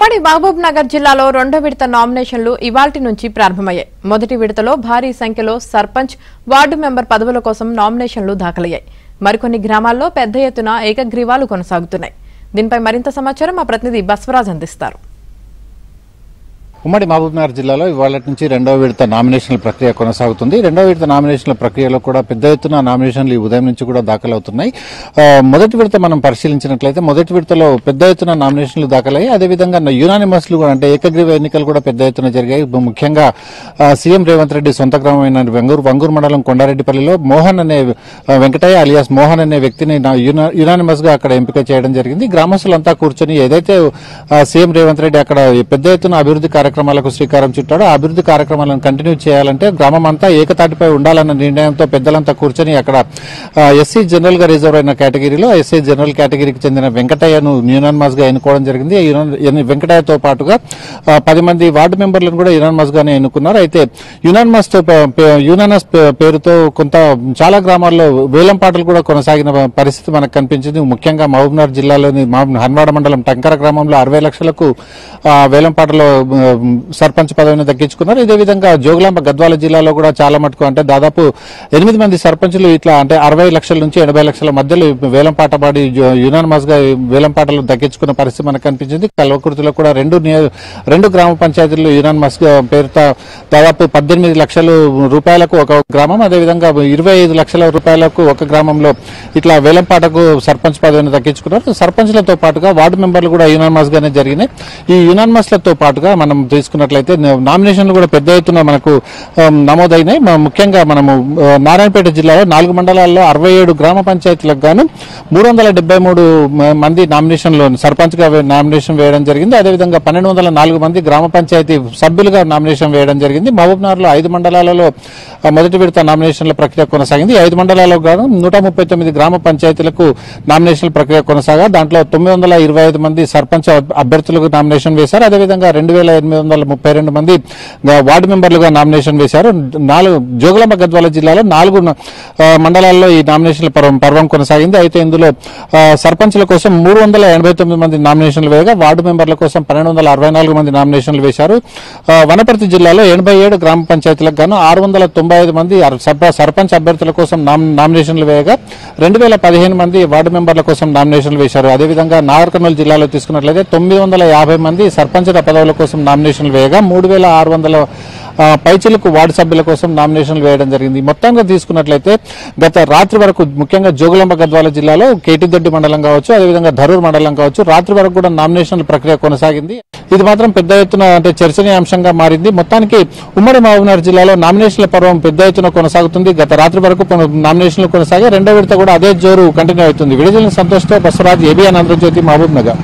ఉమ్మడి మహబూబ్ నగర్ జిల్లాలో రెండో విడత నామినేషన్లు ఇవాల్టి నుంచి ప్రారంభమయ్యాయి. మొదటి విడతలో భారీ సంఖ్యలో సర్పంచ్, వార్డు మెంబర్ పదవుల కోసం నామినేషన్లు దాఖలయ్యాయి. మరికొన్ని గ్రామాల్లో పెద్ద ఎత్తున ఏకగ్రీవాలు కొనసాగుతున్నాయి. దీనిపై మరింత సమాచారం మా ప్రతినిధి బస్వరాజ్ అందిస్తారు. ఉమ్మడి మహబూబ్నగర్ జిల్లాలో ఇవాళ నుంచి రెండవ విడత నామినేషన్ల ప్రక్రియ కొనసాగుతుంది. రెండవ విడత నామినేషన్ల ప్రక్రియలో కూడా పెద్ద ఎత్తున నామినేషన్లు ఈ ఉదయం నుంచి కూడా దాఖలవుతున్నాయి. మొదటి విడత మనం పరిశీలించినట్లయితే మొదటి విడతలో పెద్ద ఎత్తున నామినేషన్లు దాఖలయ్యాయి. అదేవిధంగా యునానిమస్లు కూడా అంటే ఏకగ్రీవ ఎన్నికలు కూడా పెద్ద ఎత్తున జరిగాయి. ముఖ్యంగా సీఎం రేవంత్ రెడ్డి సొంత గ్రామమైన వంగూరు మండలం కొండారెడ్డిపల్లిలో మోహన్ అనే వెంకటయ్య అలియాస్ మోహన్ అనే వ్యక్తిని యునానిమస్ గా అక్కడ ఎంపిక చేయడం జరిగింది. గ్రామస్తులంతా కూర్చొని ఏదైతే సీఎం రేవంత్ రెడ్డి అక్కడ పెద్ద ఎత్తున అభివృద్ధి కార్యక్రమాలకు శ్రీకారం చుట్టాడు, ఆ అభివృద్ధి కార్యక్రమాలను కంటిన్యూ చేయాలంటే గ్రామం అంతా ఏకతాటిపై ఉండాలన్న నిర్ణయంతో పెద్దలంతా కూర్చొని అక్కడ ఎస్సీ జనరల్ గా రిజర్వ్ అయిన కేటగిరీలో ఎస్సీ జనరల్ కేటగిరీకి చెందిన వెంకటయ్యను యునానిమస్ గా ఎన్నుకోవడం జరిగింది. వెంకటయ్యతో పాటుగా 10 మంది వార్డు మెంబర్లను కూడా యునానిమస్ గానే ఎన్నుకున్నారు. అయితే యునానస్ పేరుతో చాలా గ్రామాల్లో వేలం పాటలు కూడా కొనసాగిన పరిస్థితి మనకు కనిపించింది. ముఖ్యంగా మహబూబ్నగర్ జిల్లాలోని హన్వాడ మండలం టంకర గ్రామంలో 60 లక్షలకు వేలం పాటలో సర్పంచ్ పదవిని దక్కించుకున్నారు. ఇదే విధంగా జోగులాంబ గద్వాల జిల్లాలో కూడా చాలా మటుకు అంటే దాదాపు 8 మంది సర్పంచులు ఇట్లా అంటే 60 లక్షల నుంచి 80 లక్షల మధ్యలో వేలం పాట పాడి యునానిమస్ గా వేలం పాటలు దక్కించుకున్న పరిస్థితి మనకు కనిపించింది. కల్వకుర్తిలో కూడా రెండు గ్రామ పంచాయతీలు యునానిమస్ పేరుతో దాదాపు 18 లక్షల రూపాయలకు ఒక గ్రామం, అదేవిధంగా 25 లక్షల రూపాయలకు ఒక గ్రామంలో ఇట్లా వేలం పాటకు సర్పంచ్ పదవిని దక్కించుకున్నారు. సర్పంచ్లతో పాటుగా వార్డు మెంబర్లు కూడా యునానిమస్ గానే జరిగినాయి. ఈ యునానిమస్లతో పాటుగా మనం తీసుకున్నట్లయితే నామినేషన్లు కూడా పెద్ద ఎత్తున మనకు నమోదైనాయి. ముఖ్యంగా మనము నారాయణపేట జిల్లాలో 4 మండలాల్లో 67 గ్రామ పంచాయతీలకు గాను 373 మంది సర్పంచ్ గా నామినేషన్ వేయడం జరిగింది. అదేవిధంగా 1204 మంది గ్రామ పంచాయతీ సభ్యులుగా నామినేషన్ వేయడం జరిగింది. మహబూబ్నగర్ లో 5 మండలాలలో మొదటి విడత నామినేషన్ల ప్రక్రియ కొనసాగింది. 5 మండలాలకు గాను 139 గ్రామ పంచాయతీలకు నామినేషన్ల ప్రక్రియ కొనసాగా దాంట్లో 925 మంది సర్పంచ్ అభ్యర్థులకు నామినేషన్ వేశారు. అదేవిధంగా 2832 మంది వార్డు మెంబర్లుగా నామినేషన్ వేశారు. జోగులాంబ గద్వాల జిల్లాలో 4 మండలాల్లో ఈ నామినేషన్ల పర్వం కొనసాగింది. అయితే ఇందులో సర్పంచ్ల కోసం 389 మంది నామినేషన్లు వేయగా వార్డు మెంబర్ల కోసం 1264 మంది నామినేషన్లు వేశారు. వనపర్తి జిల్లాలో 87 గ్రామ పంచాయతీలకు గాను 695 మంది సర్పంచ్ అభ్యర్థుల కోసం నామినేషన్లు వేయగా 2015 మంది వార్డు మెంబర్ల కోసం నామినేషన్లు వేశారు. అదేవిధంగా నాగర్ కర్నూలు జిల్లాలో తీసుకున్నట్లయితే 950 మంది సర్పంచుల పదవుల కోసం నామినేషన్లు వేయగా 3600 పైచిలకు వార్డు సభ్యుల కోసం నామినేషన్లు వేయడం జరిగింది. మొత్తంగా తీసుకున్నట్లయితే గత రాత్రి వరకు ముఖ్యంగా జోగులాంబ గద్వాల జిల్లాలో కేటీదొడ్డి మండలం కావచ్చు, అదేవిధంగా ధరూర్ మండలం కావచ్చు, రాత్రి వరకు కూడా నామినేషన్ల ప్రక్రియ కొనసాగింది. ఇది మాత్రం పెద్ద ఎత్తున అంటే చర్చనీయాంశంగా మారింది. మొత్తానికి ఉమ్మడి మహబూబ్నగర్ జిల్లాలో నామినేషన్ల పర్వం పెద్ద ఎత్తున కొనసాగుతుంది. గత రాత్రి వరకు నామినేషన్లు కొనసాగి రెండో విడత కూడా అదే జోరు కంటిన్యూ అవుతుంది. విడుదల సంతోష్తో బస్వరాజ్, ఏబిఎన్ ఆంధ్రజ్యోతి, మహబూబ్ నగర్.